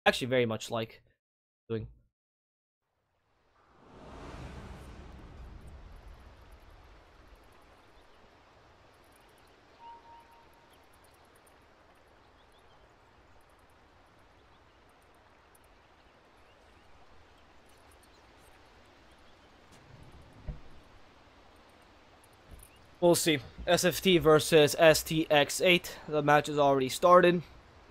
actually very much like doing. We'll see. SFT versus STX8. The match has already started,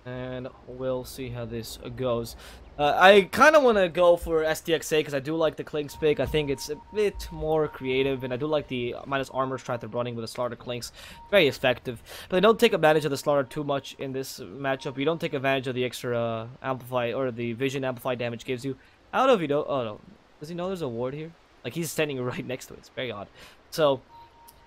and we'll see how this goes. I kind of want to go for STX8 because I do like the Clinks pick. I think it's a bit more creative, and I do like the minus armor strat they're running with the Slaughter Clinks. Very effective. But they don't take advantage of the Slaughter too much in this matchup. You don't take advantage of the extra amplify, or the vision amplify damage gives you. I don't know if you don't. Oh, no. Does he know there's a ward here? Like, he's standing right next to it. It's very odd. So...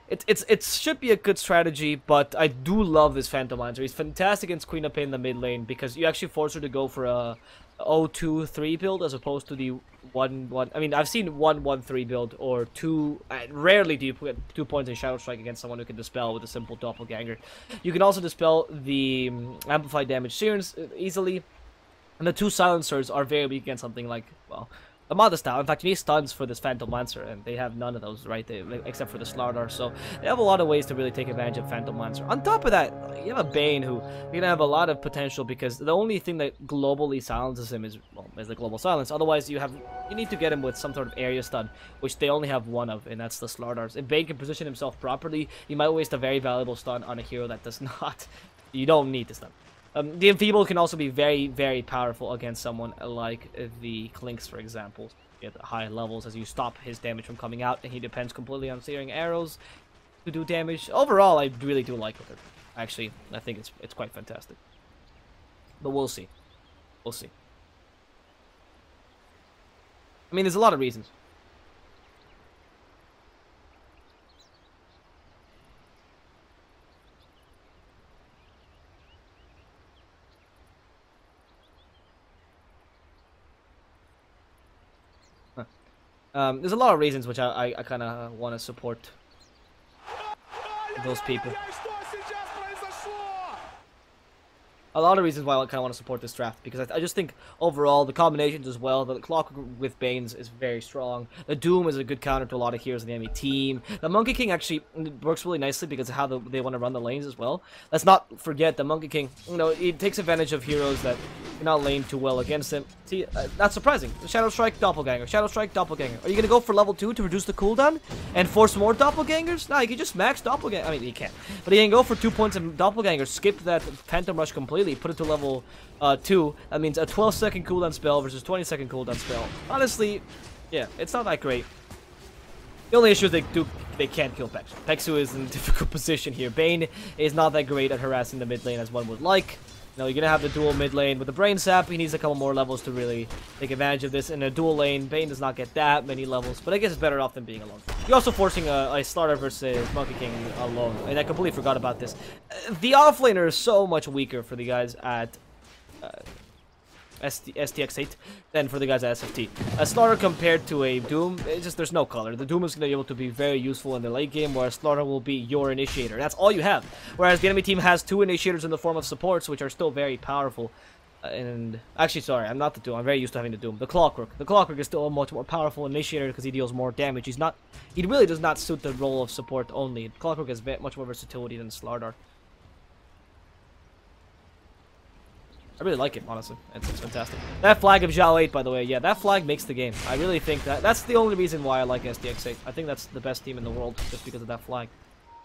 It should be a good strategy, but I do love this Phantomizer. He's fantastic against Queen of Pain in the mid lane because you actually force her to go for a 0-2-3 build as opposed to the 1-1. I mean, I've seen 1-1-3 build or 2. Rarely do you put 2 points in Shadow Strike against someone who can dispel with a simple doppelganger. You can also dispel the amplified damage Sears easily, and the 2 silencers are very weak against something like, well, the Mata style. In fact, you need stuns for this Phantom Lancer, and they have none of those, right? Except for the Slardar. So they have a lot of ways to really take advantage of Phantom Lancer. On top of that, you have a Bane who you're gonna have a lot of potential because the only thing that globally silences him is, well, is the global silence. Otherwise, you need to get him with some sort of area stun, which they only have one of, and that's the Slardars. If Bane can position himself properly, you might waste a very valuable stun on a hero that does not. You don't need to stun. The Enfeeble can also be very, very powerful against someone like the Clinks, for example. At high levels as you stop his damage from coming out, and he depends completely on searing arrows to do damage. Overall, I really do like it. Actually, I think it's quite fantastic. But we'll see. We'll see. I mean, there's a lot of reasons. There's a lot of reasons which I kind of want to support those people. A lot of reasons why I kind of want to support this draft, because I just think overall the combinations as well. The Clockwork with Banes is very strong. The Doom is a good counter to a lot of heroes in the enemy team. The Monkey King actually works really nicely because of how they want to run the lanes as well. Let's not forget the Monkey King. You know, it takes advantage of heroes that cannot lane too well against him. See, that's surprising. Shadow Strike, Doppelganger. Shadow Strike, Doppelganger. Are you gonna go for level 2 to reduce the cooldown and force more Doppelgangers? No, you can just max Doppelganger. I mean, you can, but you can go for 2 points in Doppelganger. Skip that Phantom Rush completely. Put it to level 2. That means a 12-second cooldown spell versus 20-second cooldown spell. Honestly, yeah, it's not that great. The only issue is they can't kill Pexu. Pexu is in a difficult position here. Bane is not that great at harassing the mid lane as one would like. You know, you're gonna have the dual mid lane with the Brain Sap. He needs a couple more levels to really take advantage of this. In a dual lane, Bane does not get that many levels, but I guess it's better off than being alone. You're also forcing a Slaughter versus Monkey King alone, and I completely forgot about this. The offlaner is so much weaker for the guys at STX8 than for the guys at SFT. A Slaughter compared to a Doom, it's just there's no color. The Doom is going to be able to be very useful in the late game, whereas Slaughter will be your initiator. That's all you have. Whereas the enemy team has 2 initiators in the form of supports, which are still very powerful. And actually, sorry, I'm not the Doom. I'm very used to having the Doom. The Clockwork. The Clockwork is still a much more powerful initiator because he deals more damage. He really does not suit the role of support only. Clockwork has much more versatility than Slardar. I really like it, honestly. It's fantastic. That flag of Zhao 8, by the way, yeah, that flag makes the game. I really think that's the only reason why I like STX8. I think that's the best team in the world, just because of that flag.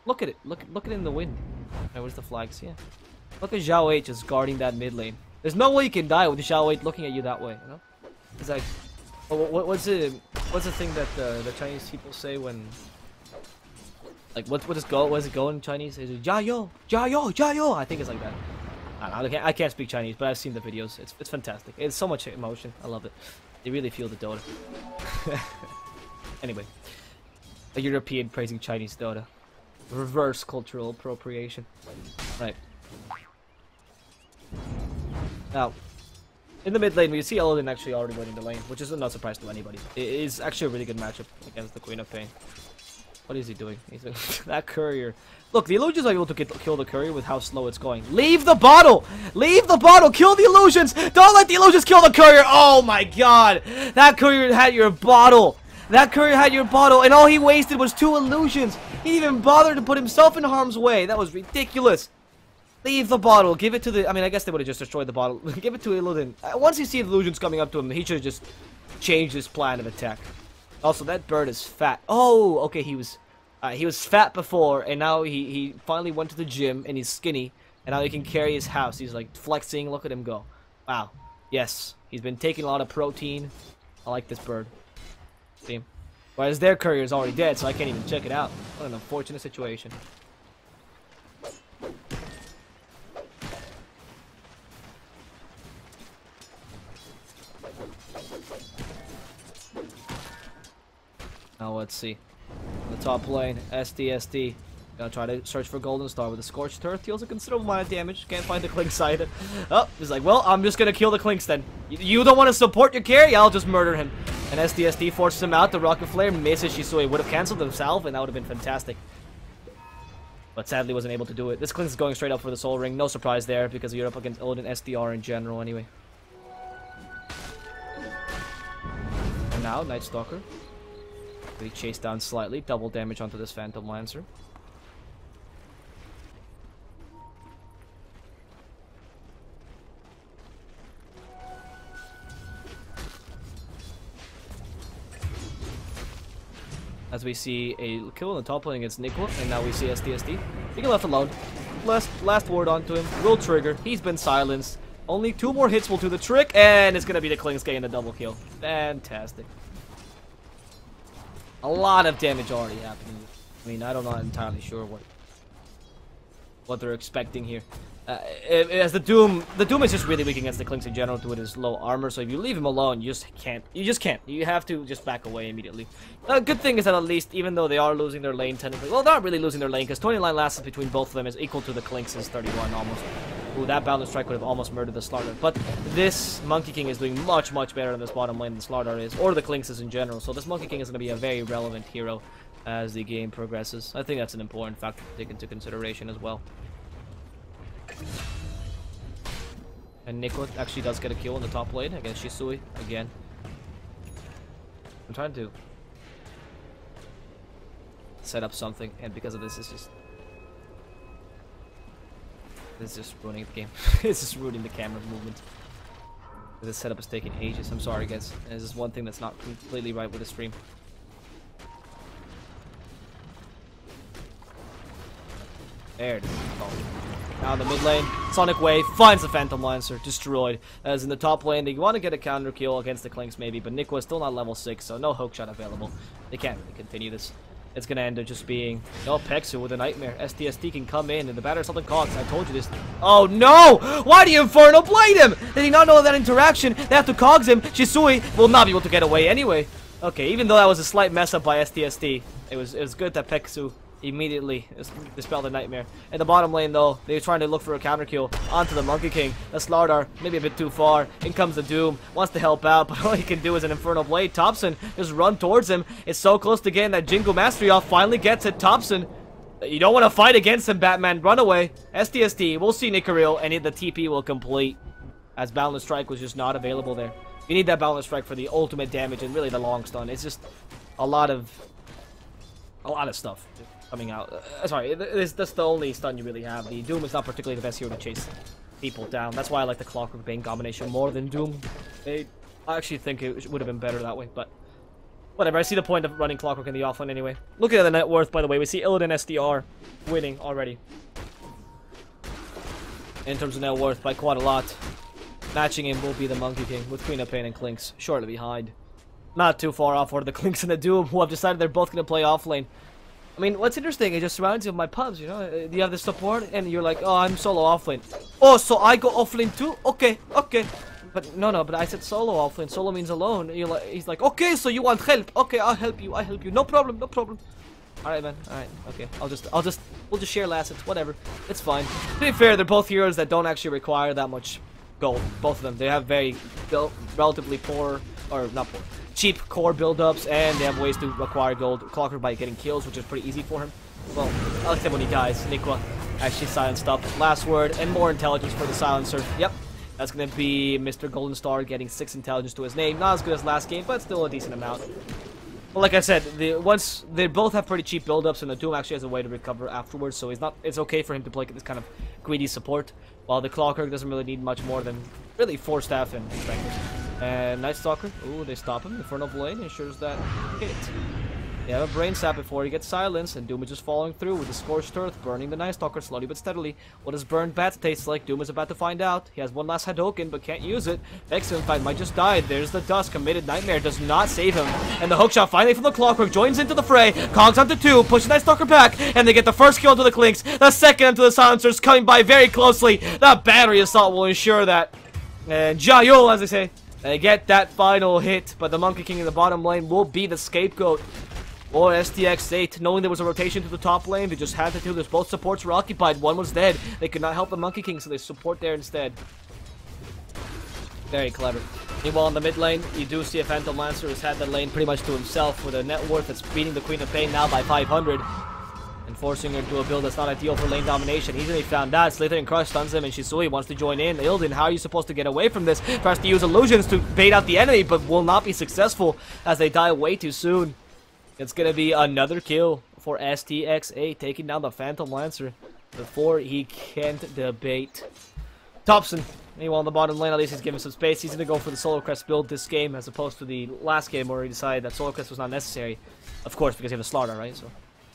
Look at it. Look at it in the wind. Right, where's the flags? Yeah. Look at Zhao 8 just guarding that mid lane. There's no way you can die with Zhao 8 looking at you that way, you know? It's like, what's the thing that the Chinese people say when, like, what does it go in Chinese? Is it Jiao, Jiao, Jiao? I think it's like that. I can't speak Chinese, but I've seen the videos. It's fantastic. It's so much emotion. I love it. They really feel the Dota. Anyway, a European praising Chinese Dota. Reverse cultural appropriation. Right. Now, in the mid lane, we see Elodin actually already winning the lane, which is no surprise to anybody. It is actually a really good matchup against the Queen of Pain. What is he doing? He's like, that courier. Look, the illusions are able to kill the courier with how slow it's going. Leave the bottle! Leave the bottle! Kill the illusions! Don't let the illusions kill the courier! Oh my god! That courier had your bottle! That courier had your bottle, and all he wasted was 2 illusions! He didn't even bother to put himself in harm's way! That was ridiculous! Leave the bottle. Give it to the... I mean, I guess they would have just destroyed the bottle. Give it to Illusion. Once you see illusions coming up to him, he should have just changed his plan of attack. Also, that bird is fat. Oh, okay, he was fat before, and now he finally went to the gym, and he's skinny, and now he can carry his house. He's, like, flexing. Look at him go. Wow. Yes. He's been taking a lot of protein. I like this bird. See? Whereas their courier is already dead, so I can't even check it out. What an unfortunate situation. Now let's see. On the top lane, STX8. Gonna try to search for Golden Star with a Scorched Earth. Deals a considerable amount of damage. Can't find the Clink side. Oh, he's like, well, I'm just gonna kill the Clinks then. You don't want to support your carry? I'll just murder him. And STX8 forces him out. The Rocket Flare misses Shisui. Would have cancelled himself, and that would have been fantastic. But sadly wasn't able to do it. This Clink is going straight up for the Soul Ring. No surprise there, because you're up against Odin SDR in general anyway. And now, Night Stalker. We chase down slightly, double damage onto this Phantom Lancer. As we see a kill in the top lane against Nicola, and now we see STXD. Being left alone. Last word onto him. Will trigger. He's been silenced. Only 2 more hits will do the trick, and it's gonna be the Klings getting the double kill. Fantastic. A lot of damage already happening. I mean, I'm not entirely sure what they're expecting here. As the Doom is just really weak against the Clinks in general due to his low armor, so if you leave him alone, you just can't. You have to just back away immediately. Good thing is that at least, even though they are losing their lane technically, well, they're not really losing their lane, because 29 lasts between both of them is equal to the Clinks' 31 almost. Ooh, that Boundless Strike would have almost murdered the Slardar. But this Monkey King is doing much, much better in this bottom lane than Slardar is, or the Clinks is in general, so this Monkey King is going to be a very relevant hero as the game progresses. I think that's an important factor to take into consideration as well. And Nicola actually does get a kill in the top lane against Shisui again. I'm trying to set up something, and because of this, it's just ruining the game. It's just ruining the camera movement. This setup is taking ages. I'm sorry, guys. This is one thing that's not completely right with the stream. There it is. Oh. Now in the mid lane, Sonic Wave finds the Phantom Lancer, destroyed. As in the top lane, they want to get a counter kill against the Clinks maybe, but Nico is still not level 6, so no hook shot available. They can't really continue this. It's gonna end up just being no Pexu with a Nightmare. STXD can come in and the batter something cogs. I told you this. Oh no! Why do you Inferno Blade him? Did he not know that interaction? They have to cogs him. Shisui will not be able to get away anyway. Okay, even though that was a slight mess up by STXD, it was good that Pexu immediately dispelled the Nightmare. In the bottom lane though, they're trying to look for a counter kill onto the Monkey King. The Slardar, maybe a bit too far. In comes the Doom, wants to help out, but all he can do is an Infernal Blade. Thompson just run towards him. It's so close to getting that Jingle Mastery off. Finally gets it. Thompson, you don't want to fight against him, Batman. Run away. STXD, we'll see Nicaril, and the TP will complete, as Boundless Strike was just not available there. You need that Boundless Strike for the ultimate damage and really the long stun. It's just a lot of stuff coming out. Sorry, that's the only stun you really have. The Doom is not particularly the best hero to chase people down. That's why I like the Clockwork Bane combination more than Doom. I actually think it would have been better that way, but whatever. I see the point of running Clockwork in the offlane anyway. Looking at the net worth, by the way, we see Illidan SDR winning already. In terms of net worth, by quite a lot. Matching him will be the Monkey King, with Queen of Pain and Clinks shortly behind. Not too far off for the Clinks and the Doom, who have decided they're both going to play offlane. I mean, what's interesting, it just reminds you of my pubs, you know? You have the support, and you're like, oh, I'm solo offlane. Oh, so I go offlane too? Okay, okay. But, no, but I said solo offlane. Solo means alone. You're like, he's like, okay, so you want help. Okay, I'll help you. No problem, no problem. Alright, man. Alright, okay. We'll just share lessons, whatever. It's fine. To be fair, they're both heroes that don't actually require that much gold. Both of them. They have very relatively poor, or not poor, cheap core buildups, and they have ways to acquire gold. Clockwork by getting kills, which is pretty easy for him. Well, except when he dies. Nikwa actually silenced up. Last word, and more intelligence for the silencer. Yep, that's going to be Mr. Golden Star getting 6 intelligence to his name. Not as good as last game, but still a decent amount. Well, like I said, once they both have pretty cheap buildups, and the Doom actually has a way to recover afterwards, so it's okay for him to play this kind of greedy support, while the Clockwork doesn't really need much more than really 4 staff and strength. And Night Stalker, ooh, they stop him. Infernal Blade ensures that hit. They have a Brain Sap before he gets silenced, and Doom is just following through with the Scorched Earth, burning the Night Stalker slowly but steadily. What does burned bats taste like? Doom is about to find out. He has one last Hadouken, but can't use it. Vex, in fact, might just die. There's the Dusk. Committed Nightmare does not save him. And the hookshot finally from the Clockwork joins into the fray. Kongs onto 2, pushes Night Stalker back, and they get the first kill onto the Clinks. The second onto the Silencers, coming by very closely. The Battery Assault will ensure that. And Jayo, as they say, they get that final hit, but the Monkey King in the bottom lane will be the scapegoat. Or STX8, knowing there was a rotation to the top lane, they just had to do this. Both supports were occupied, one was dead. They could not help the Monkey King, so they support there instead. Very clever. Meanwhile, in the mid lane, you do see a Phantom Lancer who's had the lane pretty much to himself with a net worth that's beating the Queen of Pain now by 500. And forcing her to a build that's not ideal for lane domination. Easily found that. Slither and Crush stuns him, and Shisui wants to join in. Illidan, how are you supposed to get away from this? Tries to use illusions to bait out the enemy, but will not be successful as they die way too soon. It's going to be another kill for STX8, taking down the Phantom Lancer before he can't debate. Thompson, meanwhile, in the bottom lane, at least he's given some space. He's going to go for the Solar Crest build this game, as opposed to the last game where he decided that Solar Crest was not necessary. Of course, because you have a Slaughter, right? So,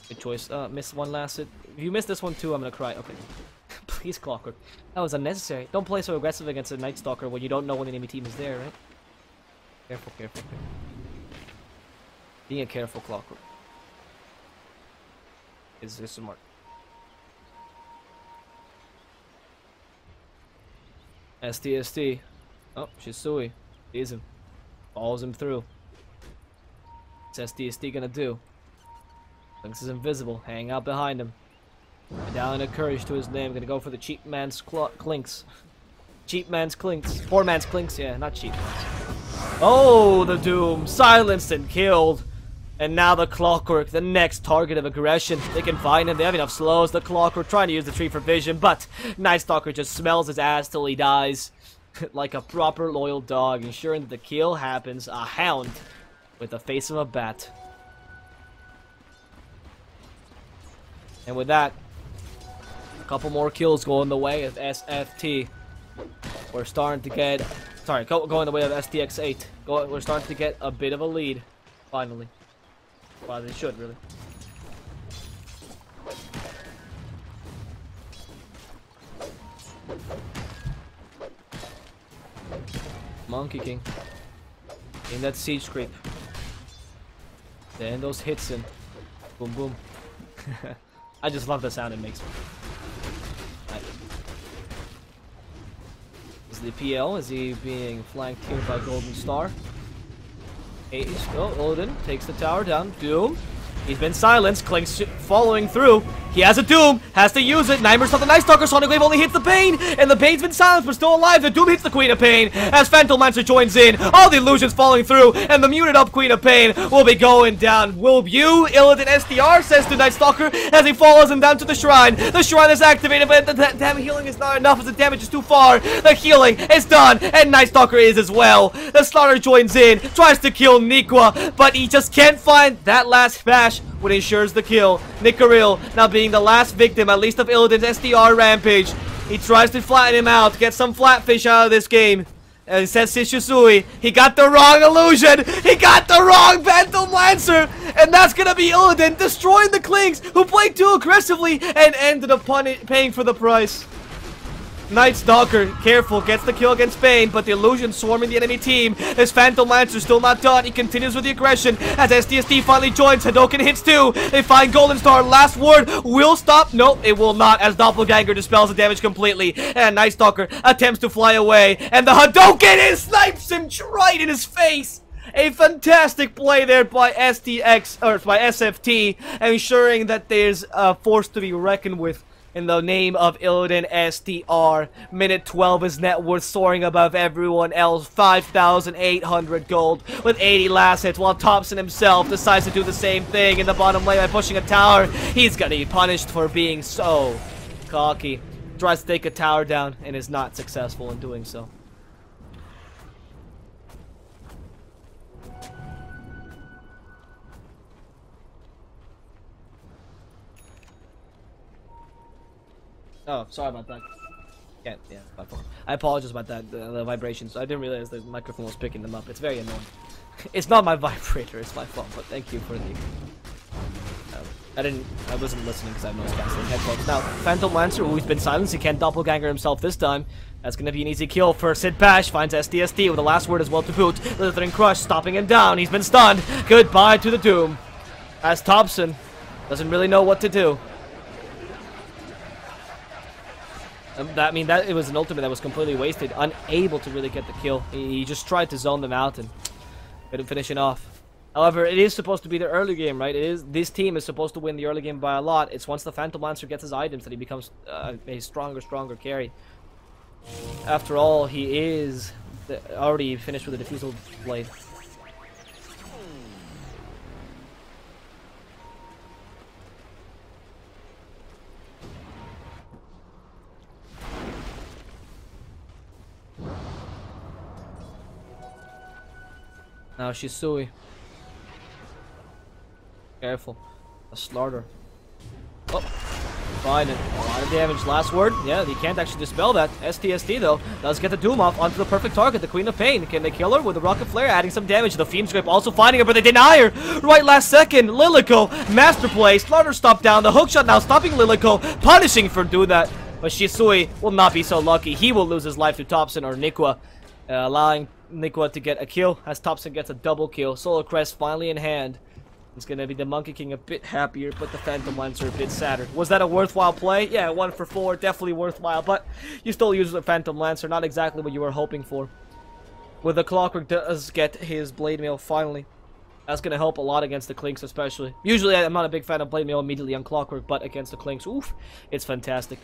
good choice. Missed one last hit. If you missed this one too, I'm going to cry. Okay. Please, Clockwork. That was unnecessary. Don't play so aggressive against a Night Stalker when you don't know when the enemy team is there, right? Careful, careful, careful. Being a careful Clockwork is smart. STST. Oh, Shisui. Sees him. Follows him through. What's STST gonna do? Lynx is invisible. Hang out behind him. Medallion of Courage to his name. Gonna go for the cheap man's Clinks. Cheap man's Clinks. Poor man's Clinks. Yeah, not cheap. Oh, the Doom. Silenced and killed. And now the Clockwork, the next target of aggression. They can find him. They have enough slows. The Clockwork trying to use the tree for vision, but Night Stalker just smells his ass till he dies. Like a proper loyal dog, ensuring that the kill happens. A hound with the face of a bat. And with that, a couple more kills going the way of SFT. We're starting to get... Sorry, going the way of STX8. We're starting to get a bit of a lead, finally. Well, they should, really. Monkey King. In that siege creep. Then those hits in. Boom, boom. I just love the sound it makes. Right. Is the PL? Is he being flanked here by Golden Star? Illidan takes the tower down. Doom. He's been silenced. Clinks following through. He has a Doom. Has to use it. Nightmare's not the Night Stalker. Sonic Wave only hits the Bane. And the Bane's been silenced but still alive. The Doom hits the Queen of Pain as Phantom Lancer joins in. All the illusions falling through. And the muted up Queen of Pain will be going down. Will you? Illidan SDR says to Night Stalker as he follows him down to the shrine. The shrine is activated, but the damn healing is not enough as the damage is too far. The healing is done. And Night Stalker is as well. The Slaughter joins in. Tries to kill Nikwa, but he just can't find that last bash, which ensures the kill. Nikaril now being the last victim, at least of Illidan's SDR rampage. He tries to flatten him out, get some flatfish out of this game. And says Shisui, he got the wrong illusion! He got the wrong Phantom Lancer! And that's gonna be Illidan destroying the Clinks, who played too aggressively and ended up paying for the price. Night Stalker, careful, gets the kill against Bane, but the illusion swarming the enemy team. His Phantom Lancer still not done. He continues with the aggression as STST finally joins. Hadouken hits too. They find Golden Star. Last word will stop. Nope, it will not, as Doppelganger dispels the damage completely. And Night Stalker attempts to fly away, and the Hadouken snipes him right in his face. A fantastic play there by STX, or by SFT, ensuring that there's a force to be reckoned with in the name of Illidan STR. Minute 12 is net worth soaring above everyone else. 5,800 gold with 80 last hits, while Thompson himself decides to do the same thing in the bottom lane by pushing a tower. He's gonna be punished for being so cocky. Tries to take a tower down and is not successful in doing so. Oh, sorry about that. Yeah, my fault. I apologize about that, the vibrations. I didn't realize the microphone was picking them up. It's very annoying. It's not my vibrator, it's my phone, but thank you for the... I wasn't listening because I have noise cancelling headphones. Now, Phantom Lancer, who's been silenced, he can't doppelganger himself this time. That's gonna be an easy kill for Sid Bash. Finds STST with the last word as well to boot. Slithering Crush, stopping him down. He's been stunned. Goodbye to the Doom. As Thompson doesn't really know what to do. It was an ultimate that was completely wasted, unable to really get the kill. He just tried to zone them out and couldn't finish it off. However, it is supposed to be the early game, right? This team is supposed to win the early game by a lot. It's once the Phantom Lancer gets his items that he becomes a stronger carry. After all, he is already finished with the Diffusal Blade. Now Shisui. Careful. A slaughter. Oh. Fine. A lot of damage. Last word. Yeah, he can't actually dispel that. STST though does get the Doom off onto the perfect target, the Queen of Pain. Can they kill her with the Rocket Flare, adding some damage? The Fiend's Grip also finding her, but they deny her. Right last second. Lilico. Master play. Slaughter stop down. The hookshot now stopping Lilico. Punishing for doing that. But Shisui will not be so lucky. He will lose his life to Thompson or Nikwa. Allowing Nikwa to get a kill as Thompson gets a double kill. Solar Crest finally in hand. It's gonna be the Monkey King a bit happier, but the Phantom Lancer a bit sadder. Was that a worthwhile play? Yeah, 1 for 4, definitely worthwhile, but you still use the Phantom Lancer, not exactly what you were hoping for. With the Clockwork does get his Blade Mail finally. That's gonna help a lot against the Clinks especially. Usually I'm not a big fan of Blade Mail immediately on Clockwork, but against the Clinks, oof, it's fantastic.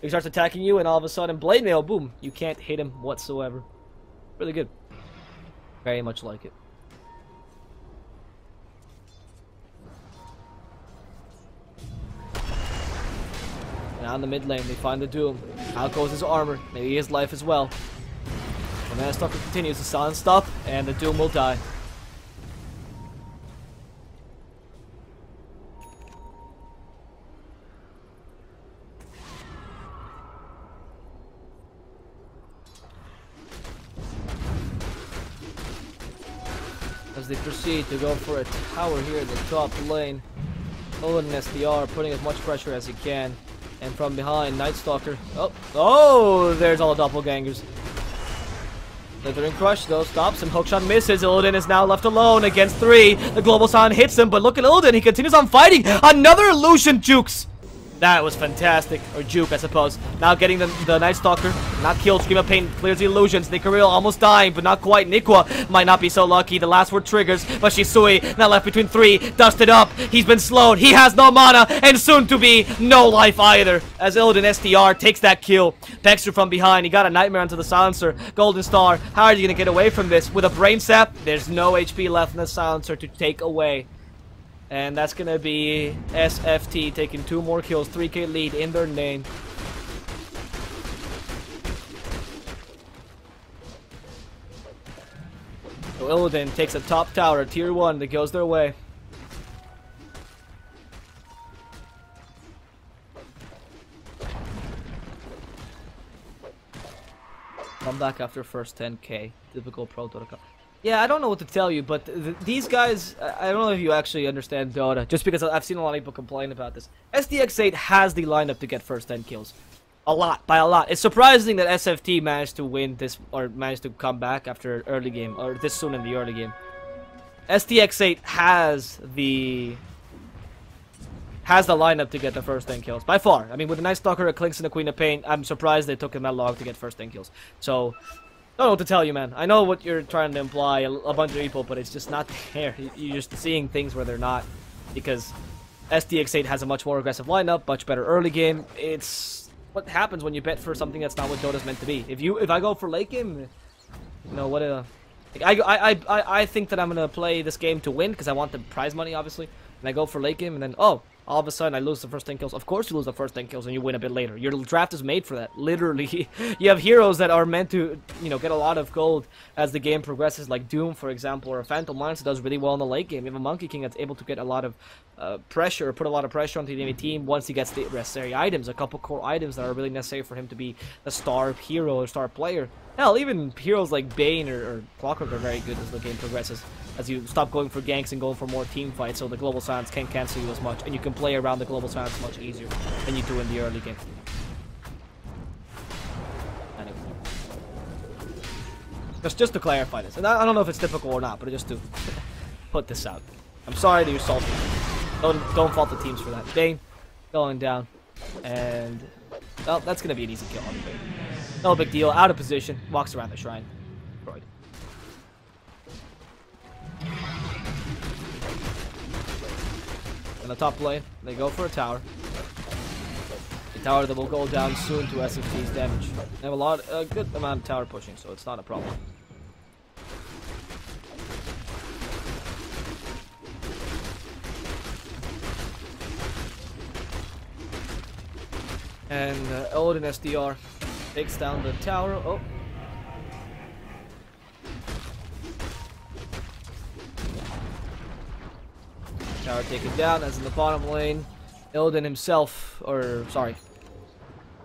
He starts attacking you and all of a sudden Blade Mail, boom, you can't hit him whatsoever. Really good. Very much like it. Now in the mid lane, they find the Doom. Out goes his armor, maybe his life as well. The Mana Stalker continues to silence stop, and the Doom will die. As they proceed to go for a tower here in the top lane. Illidan STR putting as much pressure as he can. And from behind, Night Stalker. Oh, there's all the doppelgangers. Slithering Crush though stops him. Hookshot misses. Illidan is now left alone against 3. The Global Silent hits him, but look at Illidan. He continues on fighting. Another illusion jukes. That was fantastic. Or juke, I suppose. Now getting the Night Stalker. Not killed. Scream of Pain clears the illusions. Nikaril almost dying, but not quite. Nikwa might not be so lucky. The last word triggers, but Shisui now left between 3. Dusted up. He's been slowed. He has no mana, and soon to be no life either. As Illidan STR takes that kill. Dexter from behind. He got a Nightmare onto the Silencer. Golden Star. How are you going to get away from this? With a Brain Sap, there's no HP left in the Silencer to take away. And that's gonna be SFT taking 2 more kills, 3k lead in their name. So Illidan takes a top tower, tier 1, that goes their way. Come back after first 10k, typical ProDotA. Yeah, I don't know what to tell you, but these guys, I don't know if you actually understand Dota, just because I've seen a lot of people complain about this. STX8 has the lineup to get first 10 kills. A lot, by a lot. It's surprising that SFT managed to win this, or managed to come back after early game, or this soon in the early game. STX8 has the lineup to get the first 10 kills, by far. I mean, with the Night Stalker, a Clinks, and a Queen of Pain, I'm surprised they took him that long to get first 10 kills. So, I don't know what to tell you, man. I know what you're trying to imply, a bunch of people, but it's just not there. You're just seeing things where they're not, because STX8 has a much more aggressive lineup, much better early game. It's what happens when you bet for something that's not what Dota's meant to be. If I go for late game, you know what I think that I'm gonna play this game to win because I want the prize money, obviously. And I go for late game, and then all of a sudden I lose the first 10 kills. Of course you lose the first 10 kills and you win a bit later. Your draft is made for that. Literally, you have heroes that are meant to, you know, get a lot of gold as the game progresses, like Doom, for example, or Phantom Lance does really well in the late game. You have a Monkey King that's able to get a lot of pressure, put a lot of pressure onto the enemy team once he gets the necessary items, a couple core items that are really necessary for him to be a star hero or star player. Hell, even heroes like Bane or Clockwork are very good as the game progresses, as you stop going for ganks and going for more team fights, so the global silence can't cancel you as much, and you can play around the global silence much easier than you do in the early game. Anyway. Just to clarify this, and I don't know if it's typical or not, but just to put this out. I'm sorry that you're salty. Don't fault the teams for that. Bane going down, and well, that's gonna be an easy kill on Bane. No big deal. Out of position, walks around the shrine. Destroyed. In the top lane, they go for a tower. The tower that will go down soon to SFTe's damage. They have a good amount of tower pushing, so it's not a problem. And Odin SDR takes down the tower. Oh. Tower taken down, as in the bottom lane. Illidan himself, or sorry,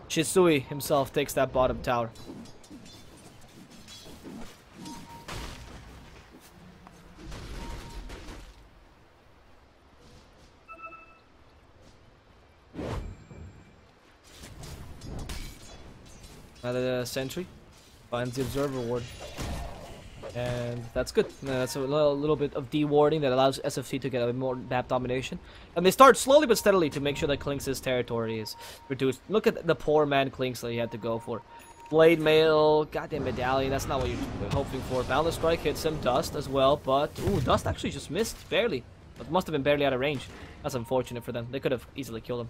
Shisui himself takes that bottom tower. Another sentry finds the observer ward, and that's good. That's a little bit of dewarding that allows SFT to get a bit more map domination, and they start slowly but steadily to make sure that Klinks' territory is reduced. Look at the poor man Klinks that he had to go for. Blade Mail, goddamn medallion, that's not what you're hoping for. Boundless Strike hits him, Dust as well, but ooh, Dust actually just missed, barely. But must have been barely out of range. That's unfortunate for them. They could have easily killed him.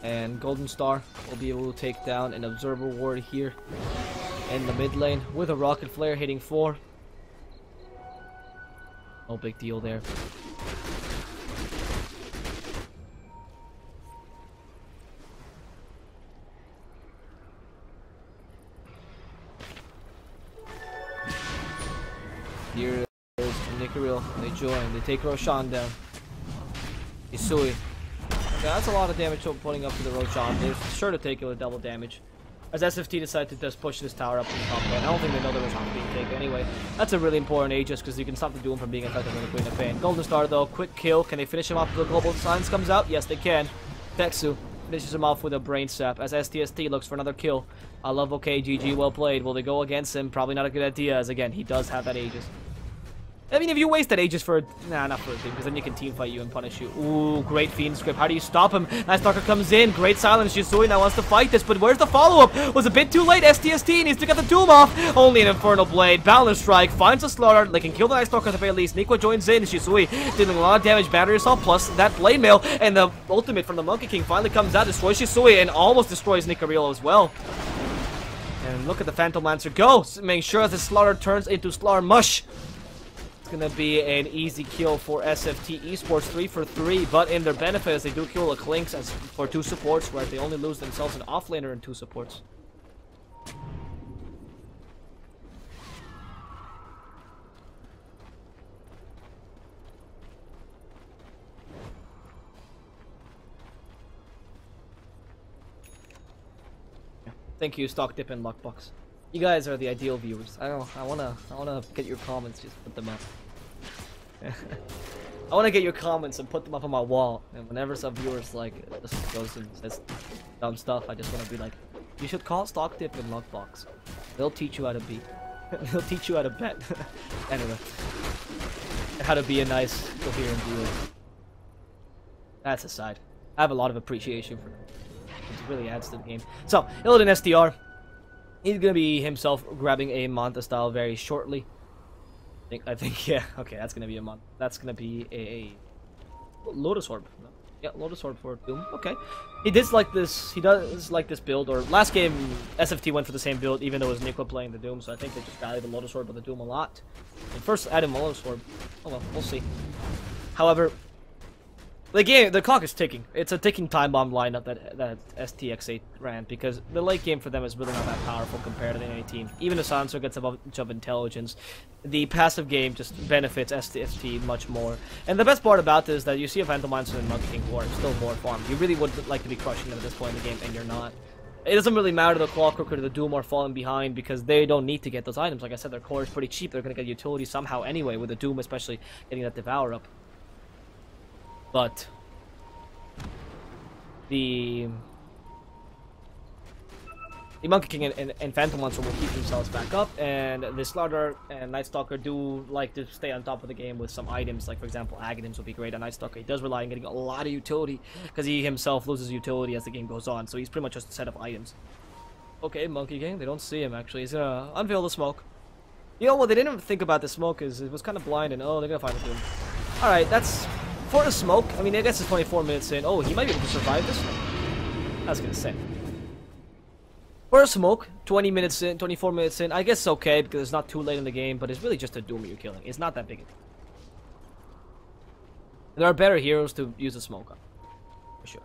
And Golden Star will be able to take down an observer ward here in the mid lane with a rocket flare hitting 4. No big deal there. Here is Nicaril. They join. They take Roshan down. Isui. Yeah, that's a lot of damage putting up to the Roshan. They're sure to take it with double damage. As SFT decided to just push this tower up in the top lane. I don't think they know the Roshan's being taken anyway. That's a really important Aegis because you can stop the Doom from being effective with the Queen of Pain. Golden Star though, quick kill. Can they finish him off until the Global Silence comes out? Yes, they can. Texu finishes him off with a Brain Sap as STST looks for another kill. I love okay, GG, well played. Will they go against him? Probably not a good idea, as again, he does have that Aegis. I mean, if you waste that Aegis for nah, not for a thing, because then you can team fight you and punish you. Ooh, great Fiend script. How do you stop him? Nice Stalker comes in. Great silence. Yusui now wants to fight this, but where's the follow-up? Was a bit too late. STST needs to get the Doom off. Only an Infernal Blade. Boundless Strike finds a Slaughter. They can kill the Nice Stalker at the very least. Nikwa joins in. Shisui dealing a lot of damage. Battery Assault plus that Blade Mail, and the ultimate from the Monkey King finally comes out, destroys Shisui, and almost destroys Nicaril as well. And look at the Phantom Lancer go, making sure the Slaughter turns into Slaughter Mush. It's gonna be an easy kill for SFTe-sports, 3 for 3, but in their benefit as they do kill a Klinks as for 2 supports, where they only lose themselves an offlaner and 2 supports. Thank you, Stock Dip and Lockbox. You guys are the ideal viewers. I wanna get your comments, just put them up. I wanna get your comments and put them up on my wall. And whenever some viewers like just goes and says dumb stuff, I just wanna be like, you should call Stock Dip and Lockbox. They'll teach you how to beat. They'll teach you how to bet. Anyway, how to be a nice, coherent viewer. That's aside. I have a lot of appreciation for them. It really adds to the game. So, Illidan SDR. He's gonna be himself grabbing a Manta style very shortly. I think yeah. Okay, that's gonna be a Manta. That's gonna be a Lotus Orb. Yeah, Lotus Orb for Doom. Okay. He does like this build, or last game SFT went for the same build even though it was Nico playing the Doom, so I think they just valued the Lotus Orb of the Doom a lot. And first added Lotus Orb. Oh well, we'll see. However, the clock is ticking. It's a ticking time bomb lineup that STX8 ran, because the late game for them is really not that powerful compared to any team. Even if Sansa gets a bunch of intelligence, the passive game just benefits SFT much more. And the best part about this is that you see a Phantom Lancer and Monkey King who are still more farm. You really would like to be crushing them at this point in the game, and you're not. It doesn't really matter the Clockwork or the Doom are falling behind, because they don't need to get those items. Like I said, their core is pretty cheap. They're going to get utility somehow anyway, with the Doom especially getting that Devour up. But the Monkey King and Phantom Lancer will keep themselves back up, and the Slaughter and Night Stalker do like to stay on top of the game with some items. Like for example, Aghanims would be great on Night Stalker. He does rely on getting a lot of utility, because he himself loses utility as the game goes on, so he's pretty much just a set of items. Okay, Monkey King, they don't see him actually. He's gonna unveil the smoke. You know what, they didn't even think about the smoke, is it was kind of blind, and oh, they're gonna find the Doom. Alright, that's for the smoke. I mean, I guess it's 24 minutes in. Oh, he might be able to survive this. I was gonna say. For a smoke, 20 minutes in, 24 minutes in, I guess it's okay because it's not too late in the game, but it's really just a Doom you're killing. It's not that big. There are better heroes to use a smoke on, for sure.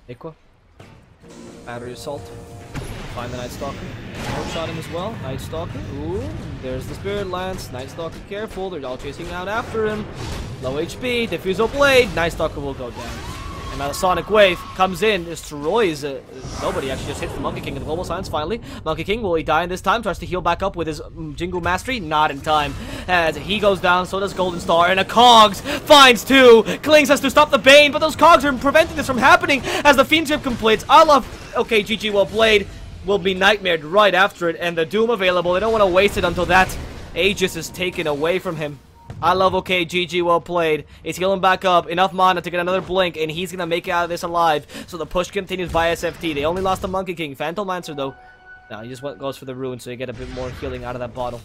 Aqua. Battery Assault. Find the Night Stalker. Shot him as well. Night Stalker. Ooh, there's the Spirit Lance. Night Stalker, careful. They're all chasing out after him. Low HP. Diffusal Blade. Night Stalker will go down. And now the Sonic Wave comes in, destroys. Nobody actually just hits the Monkey King in the Global Silence finally. Monkey King, will he die in this time? Tries to heal back up with his Jingu Mastery. Not in time. As he goes down, so does Golden Star. And a Cogs finds two. Klings has to stop the Bane, but those Cogs are preventing this from happening as the Fiend Grip completes. I love. Okay, GG, well played. Will be nightmared right after it, and the Doom available. They don't want to waste it until that Aegis is taken away from him. I love. Okay, GG, well played. He's healing back up, enough mana to get another blink, and he's gonna make it out of this alive. So the push continues by SFT. They only lost the Monkey King. Phantom Lancer though, no, he just goes for the rune, so you get a bit more healing out of that bottle.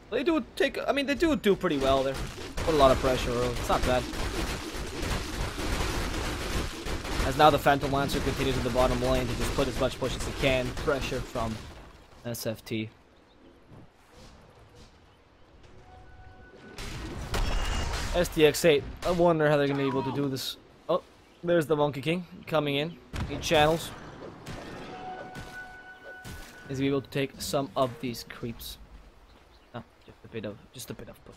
They do take, I mean, they do pretty well there. Put a lot of pressure, it's not bad. As now the Phantom Lancer continues in the bottom lane to just put as much push as he can. Pressure from SFT. STX8, I wonder how they're going to be able to do this. Oh, there's the Monkey King coming in. He channels. Is he able to take some of these creeps? No, just a bit of push.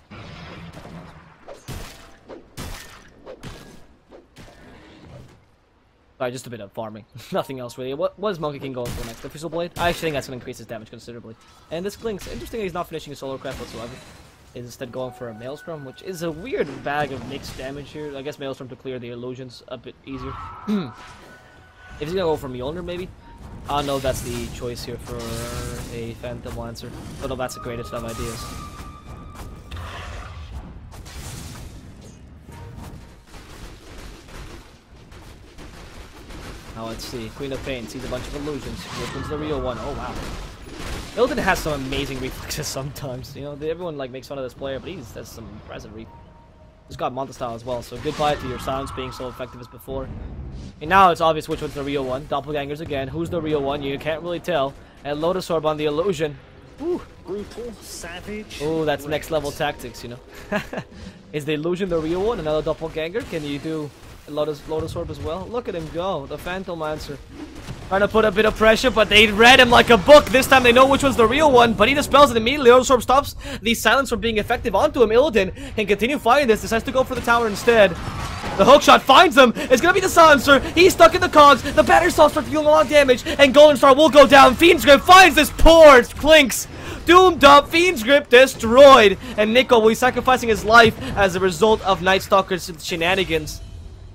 Sorry, just a bit of farming. Nothing else really. What is Monkey King going for next? The Diffusal Blade? I actually think that's going to increase his damage considerably. And this Klings, interesting that he's not finishing a Solar Craft whatsoever. He's instead going for a Maelstrom, which is a weird bag of mixed damage here. I guess Maelstrom to clear the illusions a bit easier. If he's going to go for Mjolnir maybe? I don't know if that's the choice here for a Phantom Lancer. I don't know if that's the greatest of ideas. Now let's see. Queen of Pain sees a bunch of illusions. Which one's the real one? Oh wow. Illidan has some amazing reflexes sometimes. You know, everyone like makes fun of this player, but he's has some impressive reflexes. He's got Manta style as well, so goodbye to your silence being so effective as before. And now it's obvious which one's the real one. Doppelgangers again. Who's the real one? You can't really tell. And Lotus Orb on the illusion. Ooh. Brutal, savage. Ooh, that's next level tactics, you know. Is the illusion the real one? Another doppelganger? Can you do Lotus Orb as well? Look at him go. The Phantom Lancer. Trying to put a bit of pressure, but they read him like a book. This time they know which one's the real one, but he dispels it immediately. Lotus Orb stops the silence from being effective onto him. Illidan can continue fighting this. Decides to go for the tower instead. The hookshot finds him. It's gonna be the silencer. He's stuck in the cogs. The battery saw starts dealing a lot of damage, and Golden Star will go down. Fiend's Grip finds this poor Clinks. Doomed up. Fiend's Grip destroyed, and Nico will be sacrificing his life as a result of Night Stalker's shenanigans.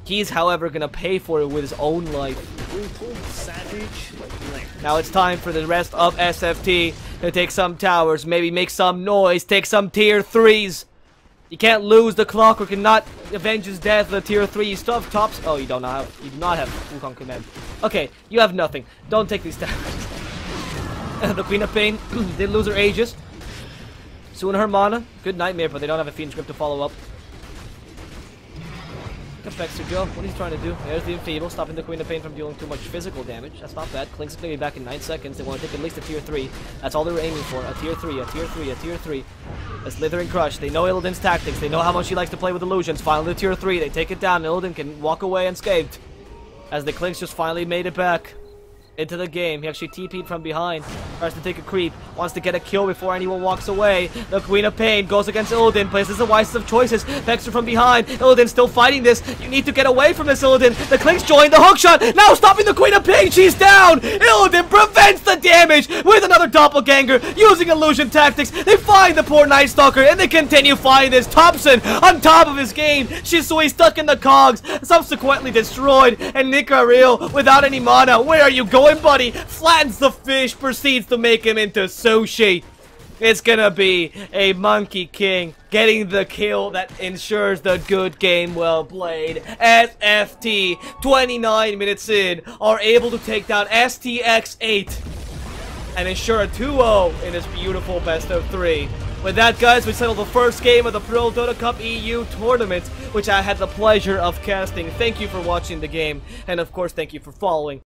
He's, however, gonna pay for it with his own life. Brutal, savage, left. Now it's time for the rest of SFT to take some towers, maybe make some noise, take some tier 3s. You can't lose the clock or cannot avenge his death with a tier 3. You still have tops. Oh, you do not have Wukong command. Okay, you have nothing. Don't take these towers. The Queen of Pain did lose her Aegis. Soon her mana. Good Nightmare, but they don't have a Fiend's Grip to follow up. Affects to go. What are you trying to do? There's the Enfeeble, stopping the Queen of Pain from dealing too much physical damage. That's not bad. Klink's gonna be back in 9 seconds. They want to take at least a tier 3. That's all they were aiming for. A tier 3, a tier 3, a tier 3. A Slither and Crush. They know Illidan's tactics. They know how much he likes to play with illusions. Finally, the tier 3. They take it down. Illidan can walk away unscathed. As the Klink's just finally made it back into the game. He actually TP'd from behind. Tries to take a creep. Wants to get a kill before anyone walks away. The Queen of Pain goes against Illidan. Places the wisest of choices. Vexer from behind. Illidan still fighting this. You need to get away from this, Illidan. The Klink's joined the hookshot. Now stopping the Queen of Pain. She's down. Illidan prevents the damage with another doppelganger using illusion tactics. They find the poor Night Stalker and they continue finding this. Thompson on top of his game. Shisui stuck in the cogs. Subsequently destroyed. And Nicaril without any mana. Where are you going, buddy? Flattens the fish, proceeds to make him into sushi. It's gonna be a Monkey King getting the kill that ensures the good game well played. SFT, 29 minutes in, are able to take down STX8 and ensure a 2-0 in this beautiful best of 3. With that, guys, we settled the first game of the ProDotA Cup EU tournament, which I had the pleasure of casting. Thank you for watching the game, and of course, thank you for following.